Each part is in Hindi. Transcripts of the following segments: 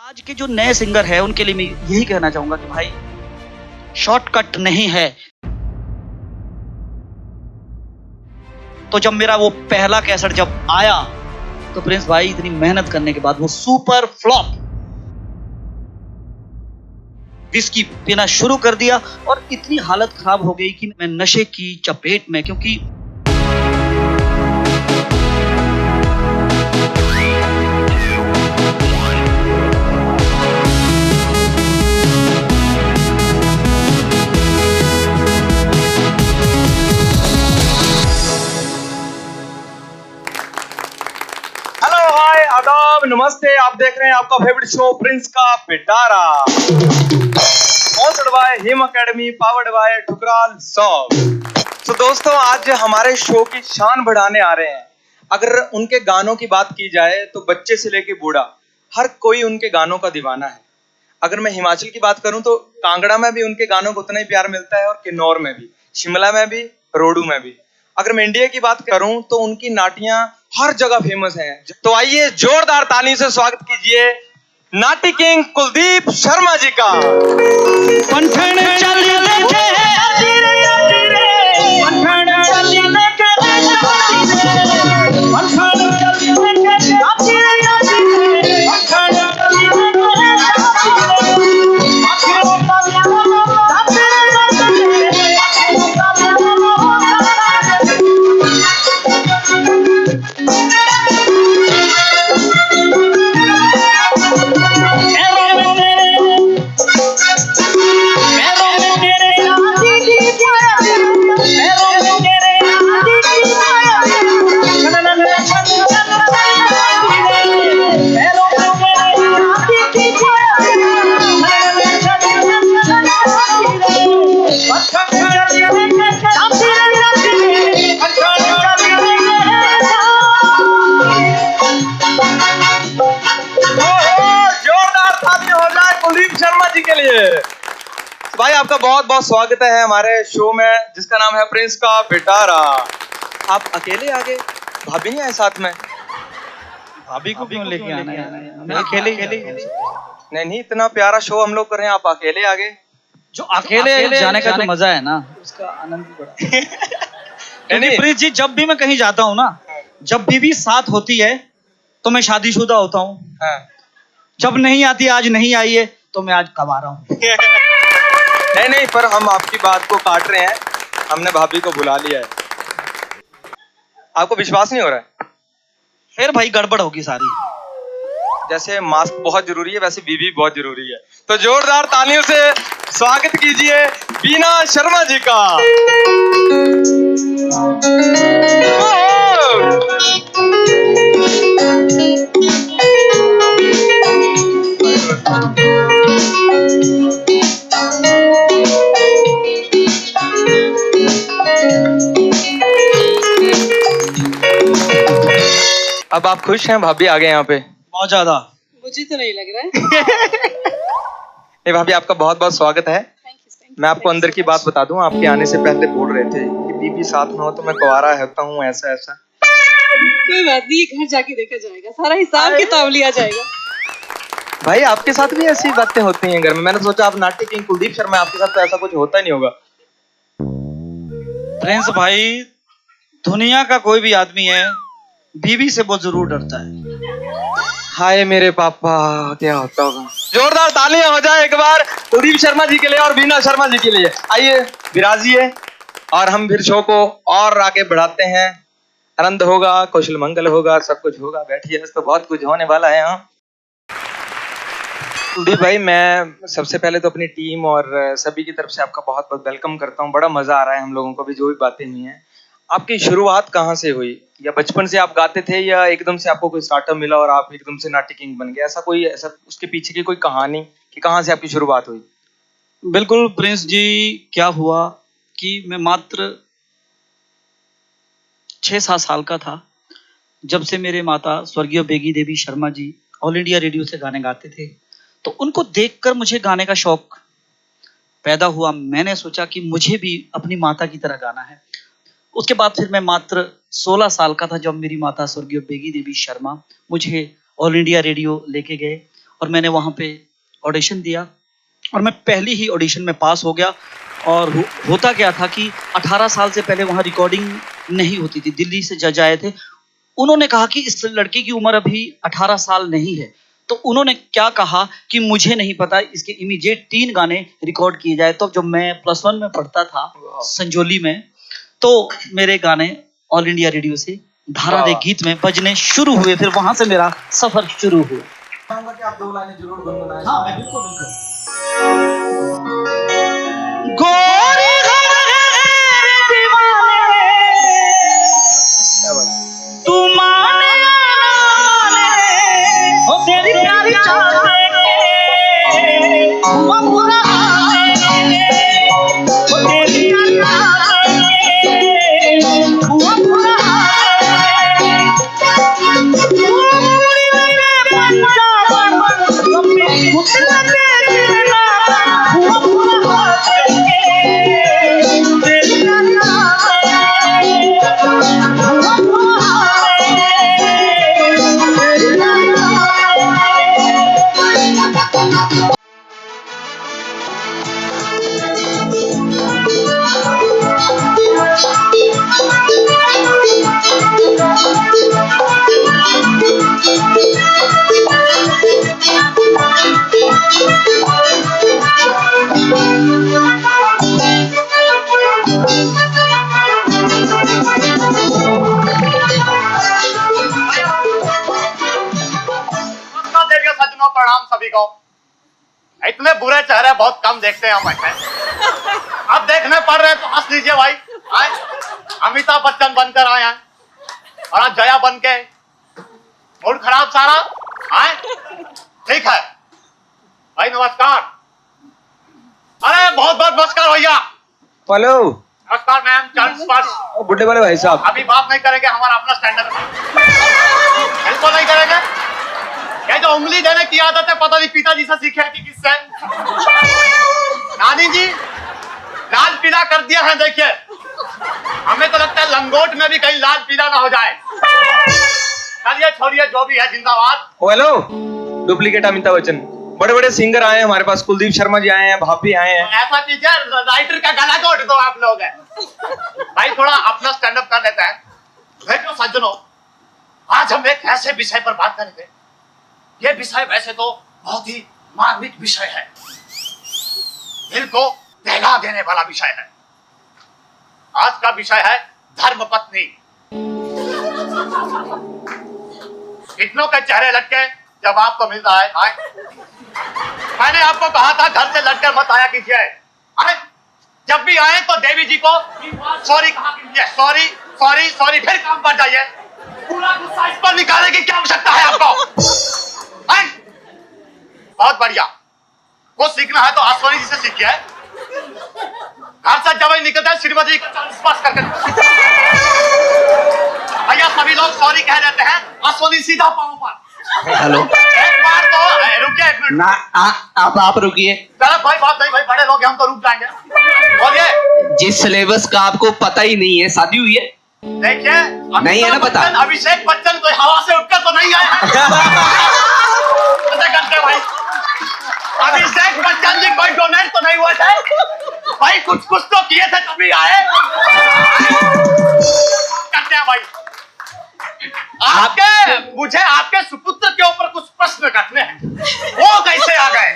आज के जो नए सिंगर है उनके लिए मैं यही कहना चाहूंगा कि भाई शॉर्टकट नहीं है। तो जब मेरा वो पहला कैसेट जब आया तो प्रिंस भाई इतनी मेहनत करने के बाद वो सुपर फ्लॉप विस्की पीना शुरू कर दिया और इतनी हालत खराब हो गई कि मैं नशे की चपेट में, क्योंकि आदाब, नमस्ते। आप देख रहे हैं आपका फेवरेट शो प्रिंस का पिटारा, sponsored by him academy, powered by Thukral song. तो दोस्तों, आज हमारे शो की शान बढ़ाने आ रहे हैं। अगर उनके गानों की बात की जाए तो बच्चे से लेके बूढ़ा हर कोई उनके गानों का दीवाना है। अगर मैं हिमाचल की बात करूं तो कांगड़ा में भी उनके गानों को उतना ही प्यार मिलता है और किन्नौर में भी, शिमला में भी, रोडू में भी। अगर मैं इंडिया की बात करूं तो उनकी नाटियां हर जगह फेमस हैं। तो आइए जोरदार ताली से स्वागत कीजिए नाटी किंग कुलदीप शर्मा जी का। भाई आपका बहुत बहुत स्वागत है हमारे शो में जिसका नाम है प्रिंस का पिटारा। आप अकेले आ गए, भाभी नहीं आए साथ में? भाभी को क्यों लेके आना है? मैं अकेले नहीं, इतना प्यारा शो हम लोग कर रहे हैं, आप अकेले आ गए। जो अकेले जाने का जो मजा है ना, उसका आनंद भी बड़ा क्योंकि प्रिंस जी, जब भी मैं कहीं जाता हूँ ना, जब बीवी साथ होती है तो मैं शादीशुदा होता हूँ। जब नहीं आती, आज नहीं आई है तो मैं आज कब आ रहा हूँ। नहीं, पर हम आपकी बात को काट रहे हैं, हमने भाभी को बुला लिया है। आपको विश्वास नहीं हो रहा है? फिर भाई गड़बड़ होगी सारी। जैसे मास्क बहुत जरूरी है वैसे बीवी बहुत जरूरी है। तो जोरदार तालियों से स्वागत कीजिए बीना शर्मा जी का। अब आप खुश हैं? भाभी आ गए यहाँ पे। बहुत ज्यादा। मुझे तो नहीं लग रहा है। नहीं भाभी, आपका बहुत बहुत स्वागत है। मैं आपको अंदर की बात बता दूं, आपके आने से पहले बोल रहे थे कि बीबी साथ में हो तो मैं कुंवारा रहता हूँ, ऐसा ऐसा। कोई बात नहीं, घर जाके देखा जाएगा, सारा हिसाब किताब लिया जाएगा। भाई आपके साथ भी ऐसी बातें होती हैं घर में? मैंने सोचा आप नाट्य किंग कुलदीप शर्मा, आपके साथ तो ऐसा कुछ होता नहीं होगा। प्रिंस भाई, दुनिया का कोई भी आदमी है बीवी से बहुत जरूर डरता है। हाय मेरे पापा, क्या होता होगा। जोरदार तालियां हो जाए एक बार कुलदीप शर्मा जी के लिए और बीना शर्मा जी के लिए। आइए विराजिए और हम फिर शो को और आगे बढ़ाते हैं। आनंद होगा, कौशल मंगल होगा, सब कुछ होगा। बैठिए, तो बहुत कुछ होने वाला है। हाँ कुलदीप भाई, मैं सबसे पहले तो अपनी टीम और सभी की तरफ से आपका बहुत बहुत वेलकम करता हूँ। बड़ा मजा आ रहा है हम लोगों को भी, जो भी बातें हुई हैं। आपकी शुरुआत कहाँ से हुई? या बचपन से आप गाते थे या एकदम से आपको कोई स्टार्टअप मिला और आप एकदम से नाट्य किंग बन गए? ऐसा उसके पीछे की कोई कहानी कि कहाँ से आपकी शुरुआत हुई? बिल्कुल प्रिंस जी, क्या हुआ कि मैं मात्र 6-7 साल का था जब से मेरे माता स्वर्गीय बेगी Devi Sharma ji all India radio से गाने गाते थे, तो उनको देखकर मुझे गाने का शौक पैदा हुआ। मैंने सोचा कि मुझे भी अपनी माता की तरह गाना है। उसके बाद फिर मैं मात्र 16 साल का था जब मेरी माता स्वर्गीय बेगी देवी शर्मा मुझे ऑल इंडिया रेडियो लेके गए और मैंने वहाँ पे ऑडिशन दिया और मैं पहली ही ऑडिशन में पास हो गया। और होता क्या था कि 18 साल से पहले वहाँ रिकॉर्डिंग नहीं होती थी। दिल्ली से जज आए थे, उन्होंने कहा कि इस लड़की की उम्र अभी 18 साल नहीं है। तो उन्होंने क्या कहा कि मुझे नहीं पता, इसके इमीडिएट 3 गाने रिकॉर्ड किए जाए। तो जब मैं +1 में पढ़ता था संजोली में, तो मेरे गाने ऑल इंडिया रेडियो से धारा दे गीत में बजने शुरू हुए। फिर वहां से मेरा सफर शुरू हुआ। चाहूंगा कि आप 2 लाइनें जरूर गुनगुनाएं। हाँ, मैं बिल्कुल बिल्कुल। गोरी घरे दीवाने क्या बात। तू माने ओ तेरी प्यारी चाहते हुआ बुरा ओ तेरी प्यारी चाहते हुआ बुरा सज्जनों प्रणाम सभी को। इतने बुरे चेहरे बहुत कम देखते हैं हम ऐसे। अब देखने पड़ रहे तो हंस लीजिए भाई। आए अमिताभ बच्चन बनकर आए हैं और आज जया बन के मूड खराब सारा। आए ठीक है भाई, नमस्कार। अरे बहुत बहुत नमस्कार भैया। हेलो। नमस्कार मैम। चरण स्पर्श। बुड्ढे वाले भाई साहब। अभी बात नहीं करेंगे, हमारा अपना स्टैंडर्ड है, बिल्कुल नहीं करेंगे। ये जो उंगली देने की आदत है, पता नहीं पिताजी से सीखे कि किससे। नानी जी लाल पीला कर दिया है, देखिए। हमें तो लगता है लंगोट में भी कहीं लाल पीला ना हो जाए। चलिए छोड़िए, जो भी है, जिंदाबाद। हेलो। डुप्लीकेट अमिताभ बच्चन। बड़े बड़े सिंगर आए हैं हमारे पास, कुलदीप शर्मा जी आए हैं, भाभी आए हैं। ऐसा कीजिए, राइटर का गला घोट दो आप लोग है। भाई थोड़ा अपना स्टैंड अप कर लेते हैं। देखो सज्जनों, आज हम एक ऐसे विषय पर बात करेंगे। ये विषय वैसे तो बहुत ही मार्मिक विषय है, दिल को दहला देने वाला विषय है। आज का विषय है धर्मपत्नी। कितनों के चेहरे लटके जब आपको मिल रहा है। आए मैंने आपको कहा था घर से लटकर मत आया कीजिए। आए जब भी आए तो देवी जी को सॉरी कहा कीजिए। सॉरी सॉरी सॉरी, फिर काम पर जाइए। पूरा गुस्सा इस पर निकालने की क्या आवश्यकता है आपको? बहुत बढ़िया। कुछ सीखना है तो आसवानी जी से सीखिए। घर से जब निकलता है श्रीमती का चरण स्पर्श करके। भैया सभी लोग सॉरी कह देते हैं, आसवानी सीधा पाँव पर। हेलो। एक बार तो रुकिए, एक मिनट ना आप रुकिए। चलो भाई, बात नहीं भाई, बड़े लोग हैं, हम तो रुक जाएंगे। बोलिए। जिस सिलेबस का आपको पता ही नहीं है, शादी हुई है? देखिए नहीं है ना पता। अभिषेक बच्चन कोई हवा से उठकर तो नहीं आया है। पता करते भाई, अभिषेक बच्चन जी कोई डोनेट तो नहीं हुए थे भाई, कुछ कुछ तो किए थे तभी आए। करते हैं भाई। आपके मुझे आपके सुपुत्र के ऊपर कुछ प्रश्न करने हैं, वो कैसे आ गए?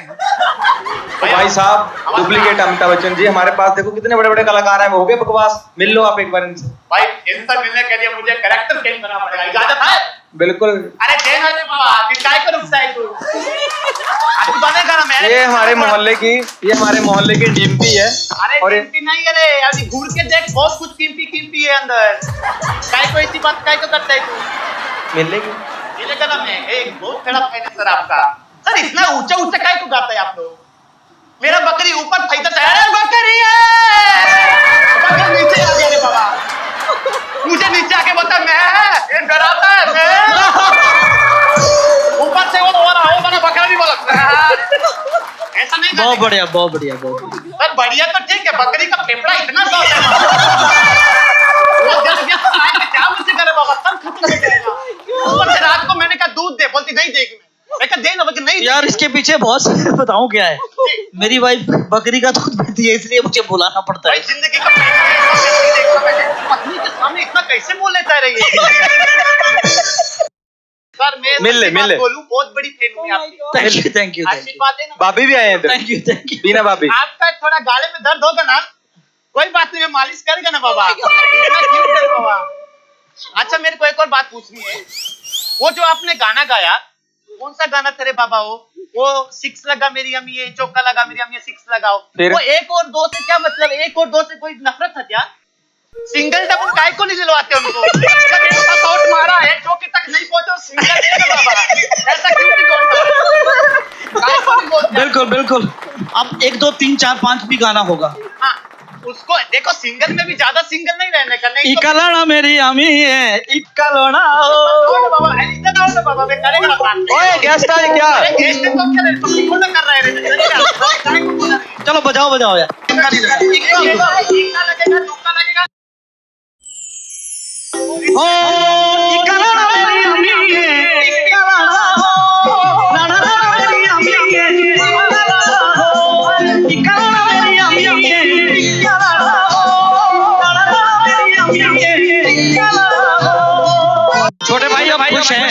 भाई साहब, डुप्लीकेट अमिताभ बच्चन जी हमारे पास देखो, कितने बड़े बड़े कलाकार हैं। वो हो गए बकवास, मिल लो आप एक बार इनसे। भाई इनसे मिलने के लिए मुझे कैरेक्टर चेंज करना पड़ेगा, इजाजत है? बिल्कुल। अरे देना रे बाबा, फिर काय करूं साई तू? आज बनेगा ना मेरे। ये हमारे मोहल्ले की डिम्पी है। अरे और कीमती नहीं है रे, अभी घूर के देख, बहुत कुछ कीमती है अंदर। काय को ऐसी बात काय को करता है तू? मिलने की ये लेकर ना मैं एक बहुत खड़ा है सर आपका। सर इतना ऊंचा ऊंचा काय को गाता है आप लोग? मेरा बकरी ऊपर फैलता है, अरे बकरी है, बकरी नीचे आ गया रे बाबा। मुझे नीचे आके बता, मैं ये डराता है मैं। ऊपर से वो हो रहा हो, मैंने बकरा भी बोला। ऐसा नहीं। बहुत बढ़िया, बहुत बढ़िया, बहुत बढ़िया। सर बढ़िया तो ठीक है, बकरी का फेफड़ा इतना सा है वो जब गया तो आए क्या मुझे करे बाबा, सब खत्म हो जाएगा। ऊपर से रात को मैंने कहा दूध दे, बोलती नहीं देगी। मैं कहा दे ना, बोलती नहीं यार इसके पीछे बहुत बताऊं क्या है। मेरी वाइफ बकरी का दूध पीती है इसलिए मुझे बुलाना पड़ता भाई है। जिंदगी का पहली देखा मैंने, पत्नी के सामने इतना कैसे बोल लेता है रही सर मैं मिल ले, सच्ची मिल बात ले। बोलूं, बहुत बड़ी फैन हूं मैं आपकी। थैंक यू थैंक यू आशीर्वाद देना। भाभी भी आए हैं इधर, थैंक यू बीना भाभी। आपका थोड़ा गाले में दर्द होगा ना, कोई बात नहीं, मैं मालिश करेगा ना बाबा। इतना क्यों कर बाबा। अच्छा मेरे को एक और बात पूछनी है, वो जो आपने गाना गाया, कौन सा गाना तेरे बाबा वो 6 लगा मेरी अम्मी है, चौका लगा मेरी अम्मी है, 6 लगाओ। फिर? वो 1 और 2 से क्या मतलब, 1 और 2 से कोई नफरत था क्या? सिंगल डबल काय को नहीं दिलवाते उनको? जब एक का शॉट मारा है, चौके तक नहीं पहुंचे, सिंगल दे दो बाबा। ऐसा क्यों नहीं बोलते? काय को नहीं बोलते? बिल्कुल बिल्कुल। अब 1 2 3 4 5 भी गाना होगा। हाँ, उसको देखो सिंगल में भी ज्यादा सिंगल नहीं रहने का, नहीं तो इकलोना मेरी अम्मी है, इकलोना आओ ना बाबा, इधर आओ ना बाबा, मैं करेगा ना बात। ओए गेस्ट आए क्या? अरे गेस्ट तो क्या रे, तुम रिकॉर्ड कर रहे रे, काय को बोला रे? चलो बजाओ बजाओ यार। इक्का लगेगा, तुक्का लगेगा। ओ इकलोना मेरी अम्मी है, इकलोना हो, ना ना ना मेरी अम्मी है, इकलोना मेरी अम्मी है, इकलोना हो, ना ना ना मेरी अम्मी है, इकलोना हो। छोटे भाई अब खुश हैं।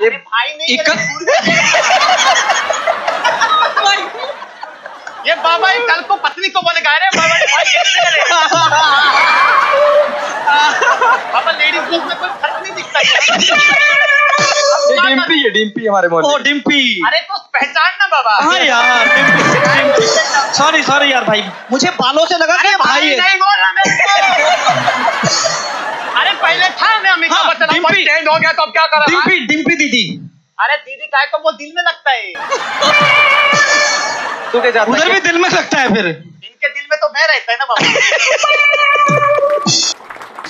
ये भाई नहीं इक्का- ये बाबा ही कल को पत्नी को बोलेगा, अरे बाबा ये भाई कैसे करे? बाबा लेडीज लोग में कोई फर्क नहीं दिखता ये डिम्पी है, डिम्पी हमारे ओ मोहल्ले। डिम्पी। अरे तो पहचान ना बाबा। हाँ यार डिम्पी। सॉरी यार भाई, मुझे बालों से लगा कि भाई है। नहीं बोल रहा मेरे को। अरे पहले था मैं अमिताभ हाँ, बच्चन, अब डिम्पी। चेंज हो गया तो अब क्या करा? डिम्पी दीदी अरे दीदी काय को वो दिल में लगता है, तू क्या चाहता उधर है? भी दिल में लगता है फिर। इनके दिल में तो मैं रहता है ना बाबा।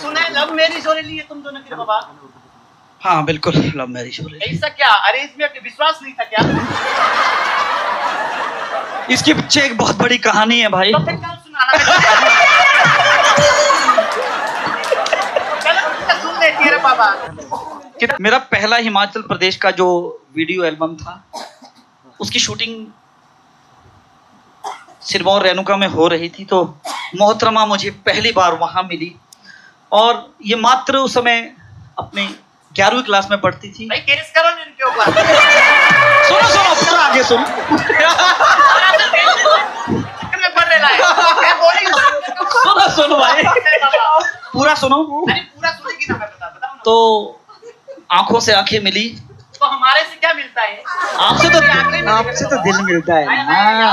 सुना है लव मैरिज हो रही है तुम दोनों की बाबा? हाँ बिल्कुल लव मैरिज हो रही ऐसा क्या अरेंज में विश्वास नहीं था क्या? है। इसके पीछे एक बहुत बड़ी कहानी है भाई। तो फिर कल सुनाना। चलो ठीक है, सुन लेती है रे बाबा। मेरा पहला हिमाचल प्रदेश का जो वीडियो एल्बम था, उसकी शूटिंग सिरमौर रेणुका में हो रही थी। तो मोहतरमा मुझे पहली बार वहां मिली और ये मात्र उस समय अपने 11वीं क्लास में पढ़ती थी। भाई केस करो ना इनके ऊपर। सुनो पूरा आगे सुनो। चक्कर में पड़ रहा है। मैं बोली सुनो भाई, बाबा। पूरा सुनो। अरे पूरा सुनेगी ना, मैं बताऊं ना। तो आंखों से आंखें मिली। तो हमारे से क्या मिलता है? आपसे तो दिल मिलता है ना।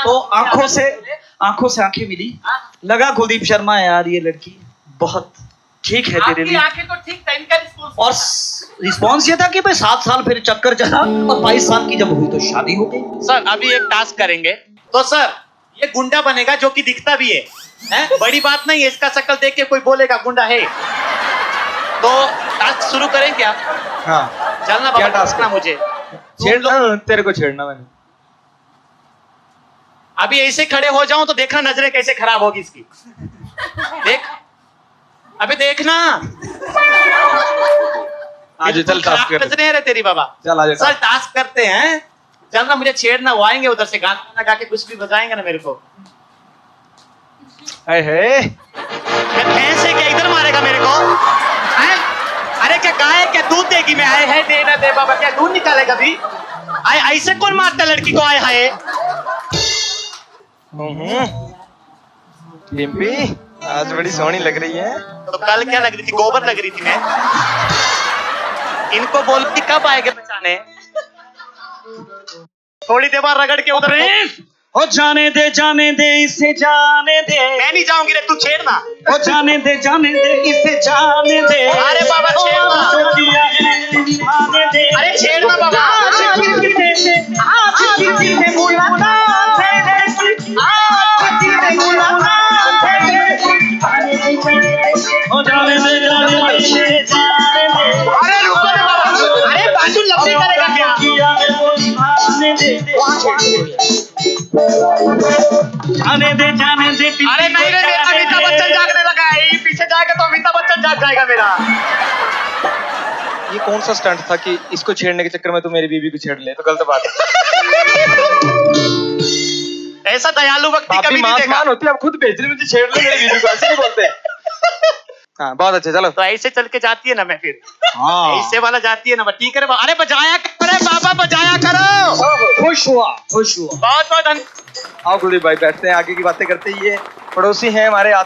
तो आंखों से आंखें मिली, लगा कुलदीप शर्मा यार ये लड़की बहुत ठीक है तेरे आपकी लिए। आंखें तो ठीक था, इनका रिस्पॉन्स और रिस्पॉन्स ये था कि भाई 7 साल फिर चक्कर चला और 22 साल की जब हुई तो शादी हो गई। सर अभी एक टास्क करेंगे। तो सर ये गुंडा बनेगा जो कि दिखता भी है, हैं? बड़ी बात नहीं है, इसका शक्ल देख के कोई बोलेगा गुंडा है। तो टास्क शुरू करें क्या? हाँ, चलना क्या बाबा, टास्क टास्क मुझे छेड़ना, तेरे को छेड़ना मैंने। अभी ऐसे खड़े हो जाऊं तो देखना नजरें कैसे खराब होगी इसकी। देख अभी देखना। आज चल टास्क कर। नजरें है तेरी बाबा। चल आ जा। सर टास्क करते हैं, चलना मुझे छेड़ना, वो आएंगे उधर से गाना गा के कुछ भी बजाएंगे ना मेरे को। है भैंस है क्या, इधर मारेगा मेरे को? हैं? अरे क्या गाय क्या दूध देगी? मैं आए है दे ना दे बाबा, क्या दूध निकालेगा भी? आए ऐसे कौन मारता है लड़की को? आए हाय डिम्पी आज बड़ी सोहनी लग रही है। तो कल क्या लग रही थी? गोबर लग रही थी मैं। इनको बोल कि कब आएंगे बचाने? थोड़ी देर बाद रगड़ के उधर। ओ जाने दे इसे जाने दे। मैं नहीं जाऊंगी रे, तू छेड़ना। ओ जाने दे इसे जाने दे। अरे बाबा छेड़ना। जो किया है निभाने दे। अरे छेड़ना बाबा। आज किसी ने मुलाकात है, आज किसी ने मुलाकात है। ओ जाने दे इसे जाने दे। अरे रुको रे बाबा, अरे बाजू लंबी करेगा क्या? किया है वो निभाने दे। जाने दे अरे नहीं रे, अमिताभ बच्चन जागने लगा है। ये पीछे जाएगा तो अमिताभ बच्चन जाग जाएगा मेरा। ये कौन सा स्टंट था कि इसको छेड़ने के चक्कर में तू मेरी बीवी को छेड़ ले? तो गलत बात है। ऐसा दयालु व्यक्ति भाभी कभी नहीं देखा। मान होती है, अब खुद भेज रही मुझे छेड़ ले मेरी बीवी को, ऐसे नहीं बोलते। हाँ बहुत अच्छे, चलो। तो ऐसे चल के जाती है ना मैं फिर, हाँ ऐसे वाला जाती है ना मैं, ठीक है अरे बजाया करे बाबा, बजाया करो। खुश हुआ, खुश हुआ। बहुत बहुत आओ कुलदीप भाई, बैठते हैं, आगे की बातें करते ही। ये पड़ोसी हैं हमारे।